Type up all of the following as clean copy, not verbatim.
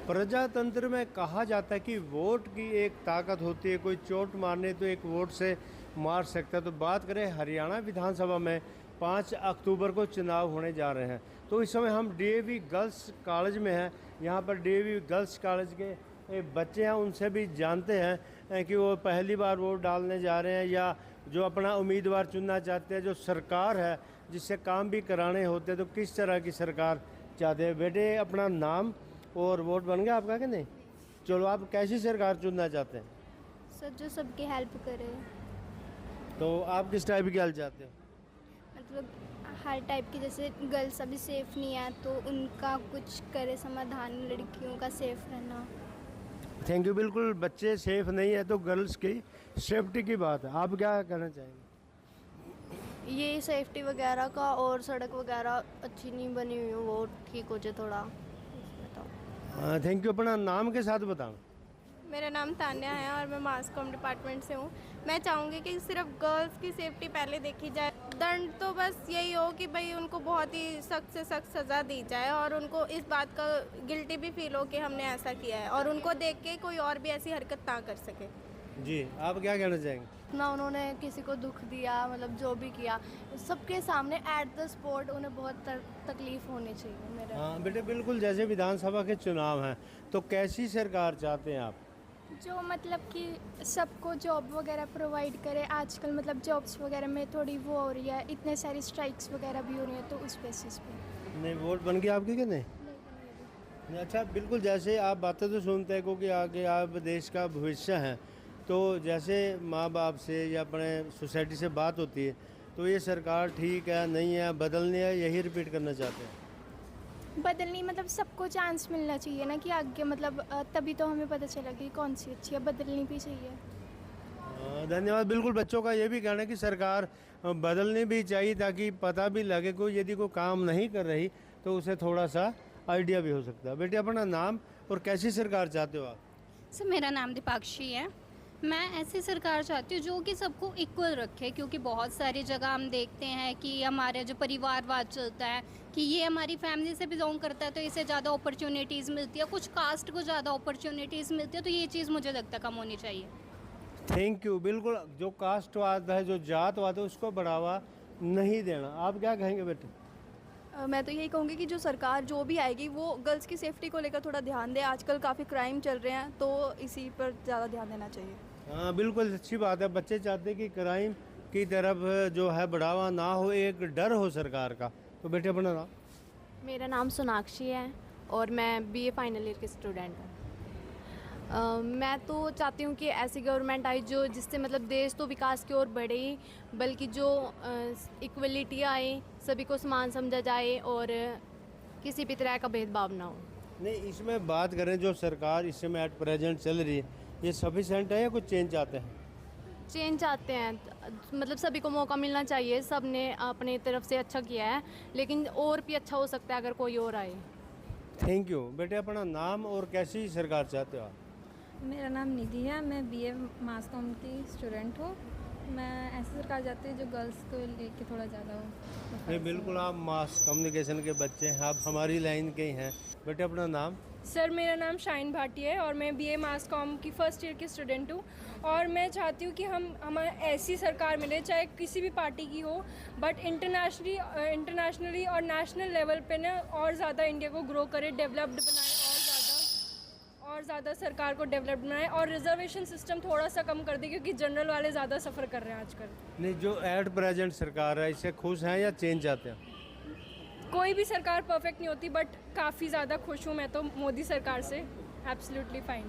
प्रजातंत्र में कहा जाता है कि वोट की एक ताकत होती है, कोई चोट मारने तो एक वोट से मार सकता है। तो बात करें हरियाणा विधानसभा में 5 अक्टूबर को चुनाव होने जा रहे हैं, तो इस समय हम डीएवी गर्ल्स कॉलेज में हैं। यहाँ पर डीएवी गर्ल्स कॉलेज के बच्चे हैं, उनसे भी जानते हैं कि वो पहली बार वोट डालने जा रहे हैं या जो अपना उम्मीदवार चुनना चाहते हैं। जो सरकार है जिससे काम भी कराने होते हैं, तो किस तरह की सरकार चाहते हैं। बेटे, अपना नाम और वोट बन गया आपका कि नहीं? चलो, आप कैसी सरकार चुनना चाहते हैं? सर, जो सबकी हेल्प करे। तो आप किस टाइप की हेल्प चाहते हो? मतलब हर टाइप की, जैसे गर्ल्स अभी सेफ़ नहीं है तो उनका कुछ करे समाधान, लड़कियों का सेफ़ रहना। Thank you. बिल्कुल, बच्चे सेफ नहीं है तो गर्ल्स की सेफ्टी की बात है। आप क्या कहना चाहेंगे? ये सेफ्टी वगैरह का और सड़क वगैरह अच्छी नहीं बनी हुई, वो ठीक हो जाए थोड़ा। बताओ। Thank you. अपना नाम के साथ बताओ। मेरा नाम तान्या है और मैं मास कॉम डिपार्टमेंट से हूँ। मैं चाहूँगी कि सिर्फ गर्ल्स की सेफ्टी पहले देखी जाए। दंड तो बस यही हो कि भाई उनको बहुत ही सख्त से सख्त सज़ा दी जाए और उनको इस बात का गिल्टी भी फील हो कि हमने ऐसा किया है और उनको देख के कोई और भी ऐसी हरकत ना कर सके। जी, आप क्या कहना चाहेंगे? ना उन्होंने किसी को दुख दिया, मतलब जो भी किया सबके सामने एट द स्पॉट उन्हें बहुत तकलीफ होनी चाहिए मेरे। हाँ बेटे, बिल्कुल। जैसे विधानसभा के चुनाव हैं, तो कैसी सरकार चाहते हैं आप? जो मतलब कि सबको जॉब वगैरह प्रोवाइड करे। आजकल मतलब जॉब्स वगैरह में थोड़ी वो हो रही है, इतने सारी स्ट्राइक्स वगैरह भी हो रही हैं, तो उस बेसिस पे। नहीं, वोट बन गया आपकी कि नहीं? नहीं, अच्छा, बिल्कुल। जैसे आप बातें तो सुनते हैं क्योंकि आगे आप देश का भविष्य हैं, तो जैसे माँ बाप से या अपने सोसाइटी से बात होती है, तो ये सरकार ठीक है, नहीं है, बदलनी है, यही रिपीट करना चाहते हैं? बदलनी मतलब सबको चांस मिलना चाहिए ना कि आगे, मतलब तभी तो हमें पता चला कि कौन सी अच्छी है, बदलनी भी चाहिए। धन्यवाद। बिल्कुल, बच्चों का ये भी कहना है कि सरकार बदलनी भी चाहिए ताकि पता भी लगे कोई यदि कोई काम नहीं कर रही तो उसे थोड़ा सा आइडिया भी हो सकता है। बेटे, अपना नाम और कैसी सरकार चाहते हो आप? सर, मेरा नाम दीपाक्षी है। मैं ऐसी सरकार चाहती हूँ जो कि सबको इक्वल रखे, क्योंकि बहुत सारी जगह हम देखते हैं कि हमारे जो परिवारवाद चलता है कि ये हमारी फैमिली से बिलोंग करता है तो इसे ज़्यादा अपॉर्चुनिटीज़ मिलती है, कुछ कास्ट को ज़्यादा अपॉर्चुनिटीज़ मिलती है, तो ये चीज़ मुझे लगता है कम होनी चाहिए। Thank you. बिल्कुल, जो कास्टवाद है, जो जातवाद है, उसको बढ़ावा नहीं देना। आप क्या कहेंगे बेटे? मैं तो यही कहूँगी कि जो सरकार जो भी आएगी वो गर्ल्स की सेफ्टी को लेकर थोड़ा ध्यान दे। आजकल काफ़ी क्राइम चल रहे हैं, तो इसी पर ज़्यादा ध्यान देना चाहिए। हाँ, बिल्कुल अच्छी बात है। बच्चे चाहते हैं कि क्राइम की तरफ जो है बढ़ावा ना हो, एक डर हो सरकार का। तो बेटे, अपना नाम? मेरा नाम सोनाक्षी है और मैं बीए फाइनल ईयर की स्टूडेंट हूँ। मैं तो चाहती हूँ कि ऐसी गवर्नमेंट आए जो जिससे मतलब देश तो विकास की ओर बढ़े ही, बल्कि जो इक्वलिटी आए, सभी को समान समझा जाए और किसी भी तरह का भेदभाव ना हो। नहीं, इसमें बात करें जो सरकार इस समय एट प्रेजेंट चल रही है, ये सफिशेंट है या कुछ चेंज चाहते हैं? चेंज चाहते हैं, मतलब सभी को मौका मिलना चाहिए। सब ने अपने तरफ से अच्छा किया है, लेकिन और भी अच्छा हो सकता है अगर कोई और आए। Thank you. बेटे, अपना नाम और कैसी सरकार चाहते हो आप? मेरा नाम निधि है, मैं बीए मास कॉम की स्टूडेंट हूँ। मैं ऐसी सरकार चाहती हूँ जो गर्ल्स को लेके थोड़ा ज़्यादा हो। नहीं, बिल्कुल। आप मास कम्युनिकेशन के बच्चे हैं, आप हमारी लाइन के ही हैं। बेटे, अपना नाम? सर, मेरा नाम शाइन भाटिया है और मैं बीए मास कॉम की फर्स्ट ईयर की स्टूडेंट हूँ और मैं चाहती हूँ कि हमें ऐसी सरकार मिले, चाहे किसी भी पार्टी की हो, बट इंटरनेशनली और नेशनल लेवल पे ना और ज़्यादा इंडिया को ग्रो करे, डेवलप्ड बनाए और ज़्यादा सरकार को डेवलप बनाए और रिजर्वेशन सिस्टम थोड़ा सा कम कर दे, क्योंकि जनरल वाले ज़्यादा सफ़र कर रहे हैं आजकल। नहीं, जो एट प्रेजेंट सरकार है इससे खुश हैं या चेंज चाहते हैं? कोई भी सरकार परफेक्ट नहीं होती, बट काफ़ी ज़्यादा खुश हूँ मैं तो मोदी सरकार से। Absolutely fine.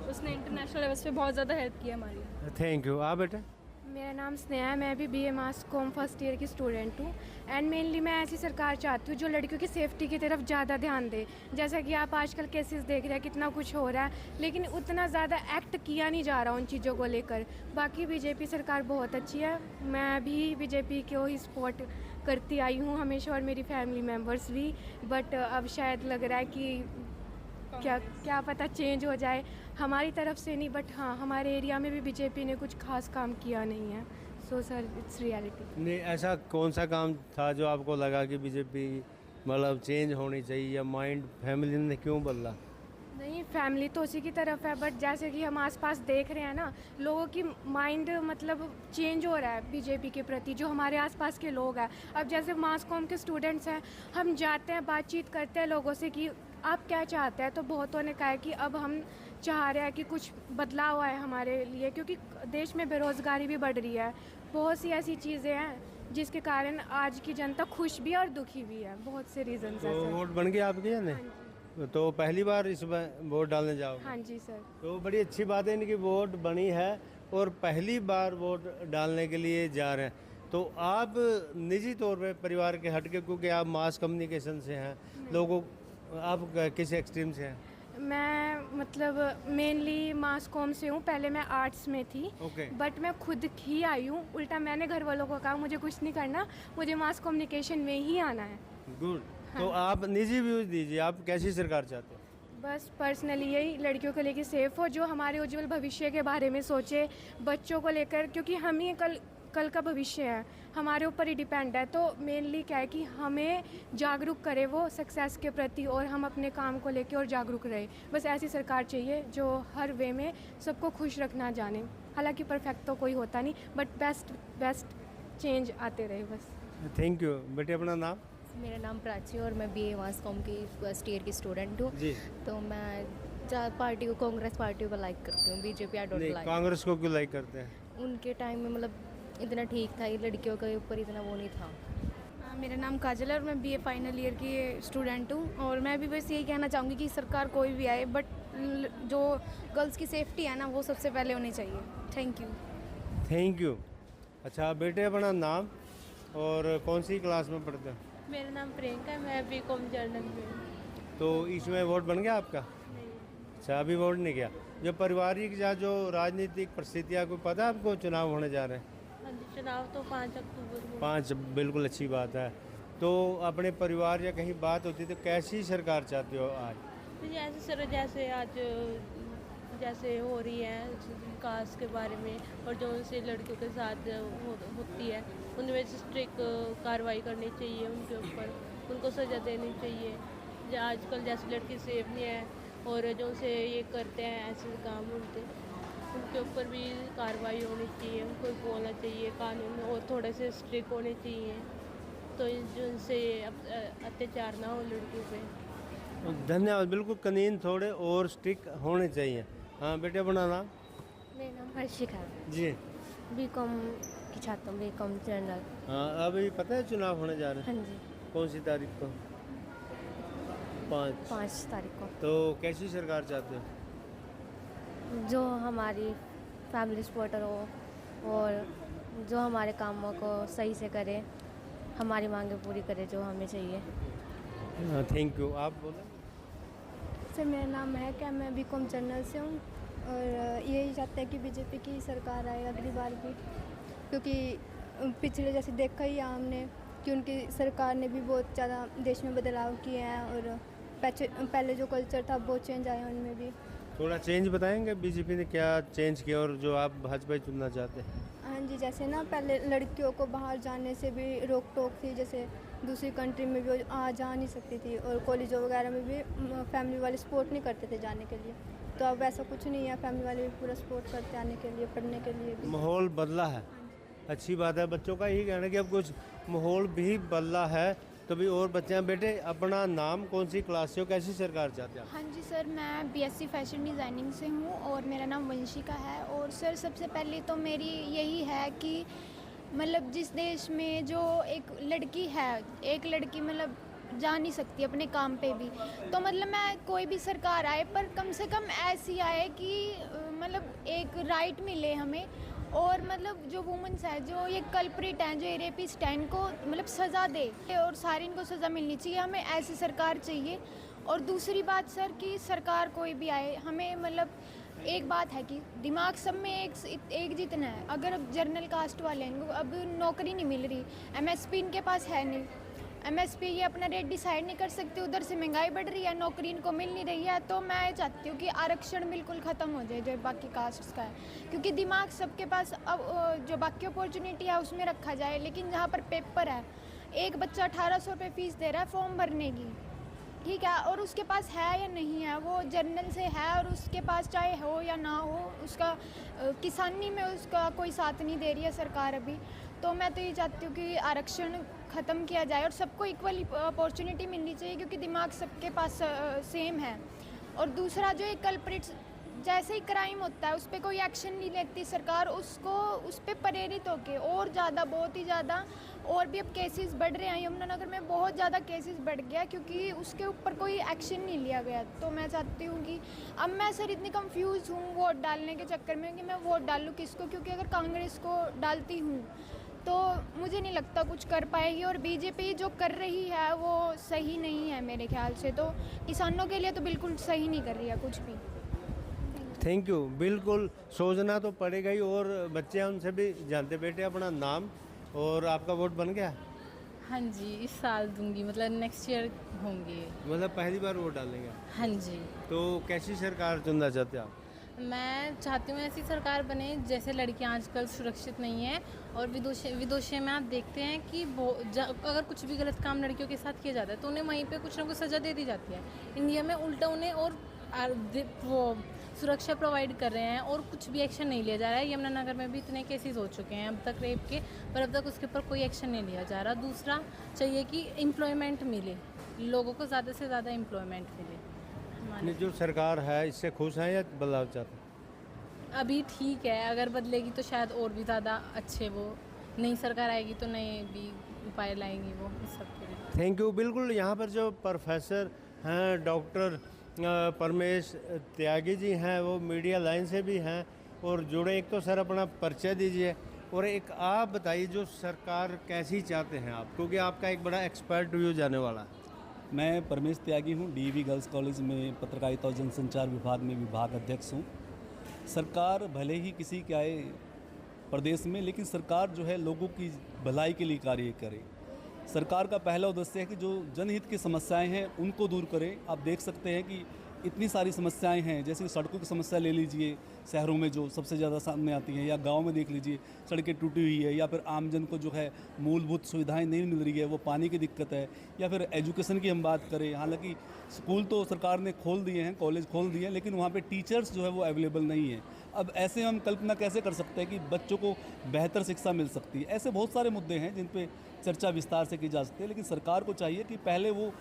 उसने इंटरनेशनल लेवल पे बहुत ज़्यादा हेल्प की हमारी। Thank you. आप बेटे? मेरा नाम स्नेहा है, मैं भी बीए मास कॉम फर्स्ट ईयर की स्टूडेंट हूँ। एंड मेनली मैं ऐसी सरकार चाहती हूँ जो लड़कियों की सेफ्टी की तरफ ज़्यादा ध्यान दे। जैसा कि आप आजकल केसेस देख रहे हैं, कितना कुछ हो रहा है, लेकिन उतना ज़्यादा एक्ट किया नहीं जा रहा उन चीज़ों को लेकर। बाकी बीजेपी सरकार बहुत अच्छी है, मैं भी बीजेपी को ही सपोर्ट करती आई हूँ हमेशा और मेरी फैमिली मेम्बर्स भी। बट अब शायद लग रहा है कि क्या पता चेंज हो जाए, हमारी तरफ से नहीं, बट हाँ, हमारे एरिया में भी बीजेपी ने कुछ खास काम किया नहीं है। So sir, it's reality. नहीं, ऐसा कौन सा काम था जो आपको लगा कि बीजेपी मतलब चेंज होनी चाहिए, या माइंड फैमिली ने क्यों बदला? नहीं, फैमिली तो उसी की तरफ है, बट जैसे कि हम आसपास देख रहे हैं ना, लोगों की माइंड मतलब चेंज हो रहा है बीजेपी के प्रति, जो हमारे आसपास के लोग हैं। अब जैसे मास कॉम के स्टूडेंट्स हैं, हम जाते हैं, बातचीत करते हैं लोगों से कि आप क्या चाहते हैं, तो बहुतों ने कहा है कि अब हम चाह रहे हैं कि कुछ बदलाव आए हमारे लिए, क्योंकि देश में बेरोज़गारी भी बढ़ रही है। बहुत सी ऐसी चीज़ें हैं जिसके कारण आज की जनता खुश भी है और दुखी भी है। बहुत से रीजंस तो हैं सर। वोट बन गया आपके या नहीं? तो पहली बार इसमें वोट डालने जाओगे? हाँ जी सर। तो बड़ी अच्छी बात है, इनकी वोट बनी है और पहली बार वोट डालने के लिए जा रहे हैं। तो आप निजी तौर पे परिवार के हटके, क्योंकि आप मास कम्युनिकेशन से हैं, लोगों आप किस एक्सट्रीम से हैं? मैं मतलब मेनली मास कॉम से हूँ, पहले मैं आर्ट्स में थी। ओके। बट मैं खुद ही आई हूँ, उल्टा मैंने घर वालों को कहा मुझे कुछ नहीं करना, मुझे मास कम्युनिकेशन में ही आना है। गुड। तो आप निजी व्यूज दीजिए, आप कैसी सरकार चाहते हो? बस पर्सनली यही, लड़कियों को लेकर सेफ हो, जो हमारे उज्जवल भविष्य के बारे में सोचे, बच्चों को लेकर, क्योंकि हम ही कल का भविष्य है, हमारे ऊपर ही डिपेंड है। तो मेनली क्या है कि हमें जागरूक करे वो सक्सेस के प्रति, और हम अपने काम को लेकर और जागरूक रहे। बस ऐसी सरकार चाहिए जो हर वे में सबको खुश रखना जाने। हालांकि परफेक्ट तो कोई होता नहीं, बट बेस्ट चेंज आते रहे बस। Thank you. बेटे अपना नाम? मेरा नाम प्राची और मैं बीए मास कॉम की फर्स्ट ईयर की स्टूडेंट हूँ। जी। तो मैं पार्टी को, कांग्रेस पार्टी को लाइक करती हूँ, बीजेपी आई डोंट नहीं, लाइक। कांग्रेस को क्यों लाइक करते हैं? उनके टाइम में मतलब इतना ठीक था, ये लड़कियों के ऊपर इतना वो नहीं था। मेरा नाम काजल है और मैं बीए फाइनल ईयर की स्टूडेंट हूँ। और मैं भी बस यही कहना चाहूँगी कि सरकार कोई भी आए, बट जो गर्ल्स की सेफ्टी है ना, वो सबसे पहले होनी चाहिए। Thank you. Thank you. अच्छा बेटे अपना नाम और कौन सी क्लास में पढ़ते हैं? मेरा नाम प्रियंका है, मैं बीकॉम जर्नल में हूँ। तो इसमें वोट बन गया आपका? अच्छा, अभी वोट नहीं गया। जो पारिवारिक या जो राजनीतिक परिस्थितियाँ, को पता है आपको चुनाव होने जा रहे हैं? हाँ जी, चुनाव तो 5 अक्टूबर को। 5, बिल्कुल अच्छी बात है। तो अपने परिवार या कहीं बात होती तो कैसी सरकार चाहते हो आज? जैसे सर, जैसे आज जैसे हो रही है विकास के बारे में, और जो उनसे लड़कियों के साथ होती है, उनमें स्ट्रिक्ट कार्रवाई करनी चाहिए उनके ऊपर, उनको सज़ा देनी चाहिए। जो आजकल जैसे लड़की सेफ नहीं है, और जो उनसे ये करते हैं ऐसे काम, उनके ऊपर भी कार्रवाई होनी चाहिए, उनको बोलना चाहिए कानून में, और थोड़े से स्ट्रिक्ट होने चाहिए, तो जो उनसे अत्याचार ना हो लड़कियों पे। धन्यवाद। बिल्कुल, कानून थोड़े और स्ट्रिक्ट होने चाहिए। हाँ बेटे अपना नाम? मेरा नाम हर्षिका है, जी। बीकॉम की छात्र हूँ, बीकॉम जनरल। हाँ, अभी पता है चुनाव होने जा रहे हैं? हाँ जी, कौन सी तारीख को? 5 तारीख को। तो कैसी सरकार चाहते हो? जो हमारी फैमिली सपोर्टर हो और जो हमारे कामों को सही से करे, हमारी मांगें पूरी करे जो हमें चाहिए। हाँ, थैंक यू। आप बोलो। सर मेरा नाम है क्या, मैं बीकॉम जर्नल से हूँ और यही चाहते हैं कि बीजेपी की सरकार आए अगली बार भी, क्योंकि पिछले जैसे देखा ही हमने कि उनकी सरकार ने भी बहुत ज़्यादा देश में बदलाव किए हैं, और पहले जो कल्चर था बहुत चेंज आया उनमें भी। थोड़ा चेंज बताएंगे बीजेपी ने क्या चेंज किया और जो आप भाजपा ही चुनना चाहते हैं? हाँ जी, जैसे ना पहले लड़कियों को बाहर जाने से भी रोक टोक थी, जैसे दूसरी कंट्री में भी जा नहीं सकती थी, और कॉलेजों वगैरह में भी फैमिली वाले सपोर्ट नहीं करते थे जाने के लिए। तो अब ऐसा कुछ नहीं है, फैमिली वाले भी पूरा सपोर्ट करते आने के लिए, पढ़ने के लिए भी। माहौल बदला है, अच्छी बात है। बच्चों का यही कहना है कि अब कुछ माहौल भी बदला है, तो भी और बच्चे हैं। बेटे अपना नाम, कौन सी क्लास से हो, कैसी सरकार चाहते हैं? हाँ जी सर, मैं बीएससी फैशन डिज़ाइनिंग से हूँ और मेरा नाम वंशिका है। और सर सबसे पहले तो मेरी यही है कि मतलब जिस देश में जो एक लड़की है, एक लड़की मतलब जा नहीं सकती अपने काम पे भी, तो मतलब मैं कोई भी सरकार आए पर कम से कम ऐसी आए कि मतलब एक राइट मिले हमें, और मतलब जो वुमेंस है, जो ये कल्प्रिट हैं, जो ये रेपिस्ट हैं, इनको मतलब सज़ा दे, और सारी इनको सज़ा मिलनी चाहिए। हमें ऐसी सरकार चाहिए। और दूसरी बात सर कि सरकार कोई भी आए, हमें मतलब एक बात है कि दिमाग सब में एक जितना है। अगर अब जर्नल कास्ट वाले हैं, इनको अब नौकरी नहीं मिल रही, एमएसपी इनके पास है नहीं, एमएसपी ये अपना रेट डिसाइड नहीं कर सकते, उधर से महंगाई बढ़ रही है, नौकरी इनको मिल नहीं रही है। तो मैं चाहती हूँ कि आरक्षण बिल्कुल ख़त्म हो जाए जो बाकी कास्ट्स का है, क्योंकि दिमाग सबके पास अब जो बाकी अपॉर्चुनिटी है उसमें रखा जाए, लेकिन जहाँ पर पेपर है, एक बच्चा 1800 रुपये फ़ीस दे रहा है फॉर्म भरने की, ठीक है, और उसके पास है या नहीं है, वो जर्नल से है और उसके पास चाहे हो या ना हो, उसका किसानी में उसका कोई साथ नहीं दे रही है सरकार अभी। तो मैं तो ये चाहती हूँ कि आरक्षण ख़त्म किया जाए और सबको इक्वल अपॉर्चुनिटी मिलनी चाहिए, क्योंकि दिमाग सबके पास सेम है। और दूसरा, जो एक कल्प्रिट्स, जैसे ही क्राइम होता है उस पर कोई एक्शन नहीं लेती सरकार, उसको उस पर प्रेरित होके और ज़्यादा, बहुत ही ज़्यादा, और भी अब केसेस बढ़ रहे हैं। यमुनानगर में बहुत ज़्यादा केसेस बढ़ गया क्योंकि उसके ऊपर कोई एक्शन नहीं लिया गया। तो मैं चाहती हूँ कि अब मैं सर इतनी कंफ्यूज हूँ वोट डालने के चक्कर में कि मैं वोट डालूँ किसको, क्योंकि अगर कांग्रेस को डालती हूँ तो मुझे नहीं लगता कुछ कर पाएगी, और बीजेपी जो कर रही है वो सही नहीं है मेरे ख्याल से। तो किसानों के लिए तो बिल्कुल सही नहीं कर रही है कुछ भी। Thank you. बिल्कुल सोचना तो पड़ेगा ही, और बच्चे हैं उनसे भी जानते। बेटे अपना नाम और आपका वोट बन गया? हाँ जी, इस साल दूंगी, मतलब नेक्स्ट ईयर होंगे। मतलब पहली बार वोट डालेंगे? हाँ जी। तो कैसी सरकार चुनना चाहते हैं आप? मैं चाहती हूँ ऐसी सरकार बने जैसे लड़कियाँ आजकल सुरक्षित नहीं हैं, और विदेशों में आप देखते हैं कि अगर कुछ भी गलत काम लड़कियों के साथ किया जाता है तो उन्हें वहीं पे कुछ ना कुछ सज़ा दे दी जाती है। इंडिया में उल्टा उन्हें और वो सुरक्षा प्रोवाइड कर रहे हैं और कुछ भी एक्शन नहीं लिया जा रहा है। यमुनानगर में भी इतने केसेस हो चुके हैं अब तक रेप के, पर अब तक उसके ऊपर कोई एक्शन नहीं लिया जा रहा। दूसरा चाहिए कि एम्प्लॉयमेंट मिले, लोगों को ज़्यादा से ज़्यादा एम्प्लॉयमेंट मिले। जो सरकार है इससे खुश हैं या बदलाव चाहते हैं? अभी ठीक है, अगर बदलेगी तो शायद और भी ज़्यादा अच्छे, वो नई सरकार आएगी तो नए भी उपाय लाएंगी वो इस सब के लिए। Thank you. बिल्कुल, यहाँ पर जो प्रोफेसर हैं डॉक्टर परमेश त्यागी जी हैं, वो मीडिया लाइन से भी हैं और जुड़े। एक तो सर अपना परिचय दीजिए, और एक आप बताइए जो सरकार कैसी चाहते हैं आप, क्योंकि आपका एक बड़ा एक्सपर्ट व्यू जाने वाला है। मैं परमेश त्यागी हूँ, डीवी गर्ल्स कॉलेज में पत्रकारिता और जनसंचार विभाग में विभाग अध्यक्ष हूँ। सरकार भले ही किसी के आए प्रदेश में, लेकिन सरकार जो है लोगों की भलाई के लिए कार्य करे। सरकार का पहला उद्देश्य है कि जो जनहित की समस्याएं हैं उनको दूर करें। आप देख सकते हैं कि इतनी सारी समस्याएं हैं, जैसे सड़कों की समस्या ले लीजिए, शहरों में जो सबसे ज़्यादा सामने आती हैं, या गांव में देख लीजिए सड़कें टूटी हुई है, या फिर आमजन को जो है मूलभूत सुविधाएं नहीं मिल रही है, वो पानी की दिक्कत है, या फिर एजुकेशन की हम बात करें। हालांकि स्कूल तो सरकार ने खोल दिए हैं, कॉलेज खोल दिए हैं, लेकिन वहाँ पर टीचर्स जो है वो अवेलेबल नहीं है। अब ऐसे हम कल्पना कैसे कर सकते हैं कि बच्चों को बेहतर शिक्षा मिल सकती है? ऐसे बहुत सारे मुद्दे हैं जिन पे चर्चा विस्तार से की जा सकती है, लेकिन सरकार को चाहिए कि पहले वो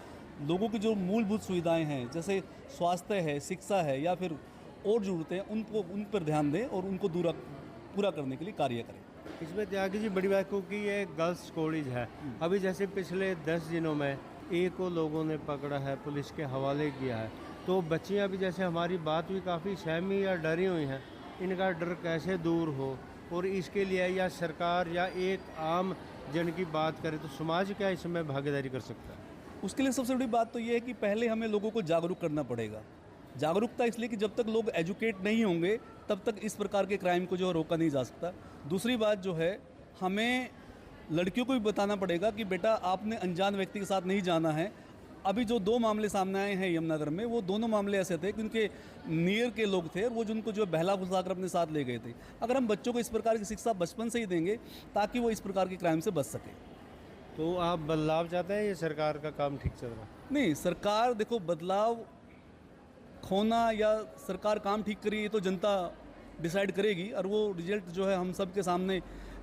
लोगों की जो मूलभूत सुविधाएं हैं, जैसे स्वास्थ्य है, शिक्षा है, या फिर और ज़रूरतें, उन पर ध्यान दें और उनको पूरा करने के लिए कार्य करें। इसमें त्यागी जी बड़ी बात, क्योंकि ये गर्ल्स कॉलेज है। अभी जैसे पिछले 10 दिनों में एक को लोगों ने पकड़ा है, पुलिस के हवाले किया है, तो बच्चियाँ भी जैसे हमारी बात हुई काफ़ी सहमी या डरी हुई हैं। इनका डर कैसे दूर हो, और इसके लिए या सरकार या एक आम जन की बात करें तो समाज क्या इसमें भागीदारी कर सकता है? उसके लिए सबसे बड़ी बात तो ये है कि पहले हमें लोगों को जागरूक करना पड़ेगा। जागरूकता इसलिए कि जब तक लोग एजुकेट नहीं होंगे तब तक इस प्रकार के क्राइम को जो रोका नहीं जा सकता। दूसरी बात जो है, हमें लड़कियों को भी बताना पड़ेगा कि बेटा आपने अनजान व्यक्ति के साथ नहीं जाना है। अभी जो 2 मामले सामने आए हैं यमुनानगर में, वो दोनों मामले ऐसे थे कि उनके नियर के लोग थे और वो जिनको जो बहला फुसलाकर अपने साथ ले गए थे। अगर हम बच्चों को इस प्रकार की शिक्षा बचपन से ही देंगे ताकि वो इस प्रकार के क्राइम से बच सके। तो आप बदलाव चाहते हैं, ये सरकार का काम ठीक चल रहा है? नहीं, सरकार देखो, बदलाव खोना या सरकार काम ठीक करी ये तो जनता डिसाइड करेगी, और वो रिजल्ट जो है हम सब के सामने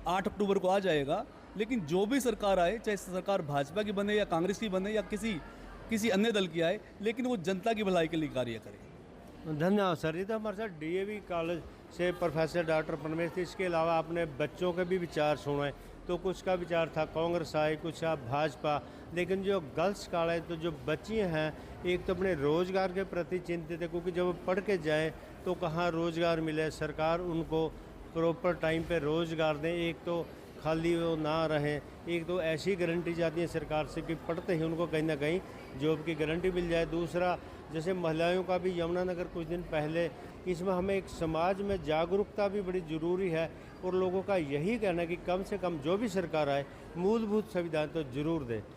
8 अक्टूबर को आ जाएगा। लेकिन जो भी सरकार आए, चाहे सरकार भाजपा की बने या कांग्रेस की बने या किसी अन्य दल की आए, लेकिन वो जनता की भलाई के लिए कार्य करे। धन्यवाद सर। ये तो हमारे साथ डीएवी कॉलेज से प्रोफेसर डॉक्टर परमेश थे। इसके अलावा आपने बच्चों के भी विचार सुने, तो कुछ का विचार था कांग्रेस आए, कुछ भाजपा, लेकिन जो गर्ल्स कॉलेज, तो जो बच्चियाँ हैं एक तो अपने रोज़गार के प्रति चिंतित है, क्योंकि जब पढ़ के जाएँ तो कहाँ रोज़गार मिले, सरकार उनको प्रॉपर टाइम पे रोज़गार दें, एक तो खाली वो ना रहें। एक तो ऐसी गारंटी जाती है सरकार से कि पढ़ते ही उनको कहीं ना कहीं जॉब की गारंटी मिल जाए। दूसरा, जैसे महिलाओं का भी यमुनानगर कुछ दिन पहले, इसमें हमें एक समाज में जागरूकता भी बड़ी ज़रूरी है, और लोगों का यही कहना है कि कम से कम जो भी सरकार आए मूलभूत सुविधाएं तो ज़रूर दे।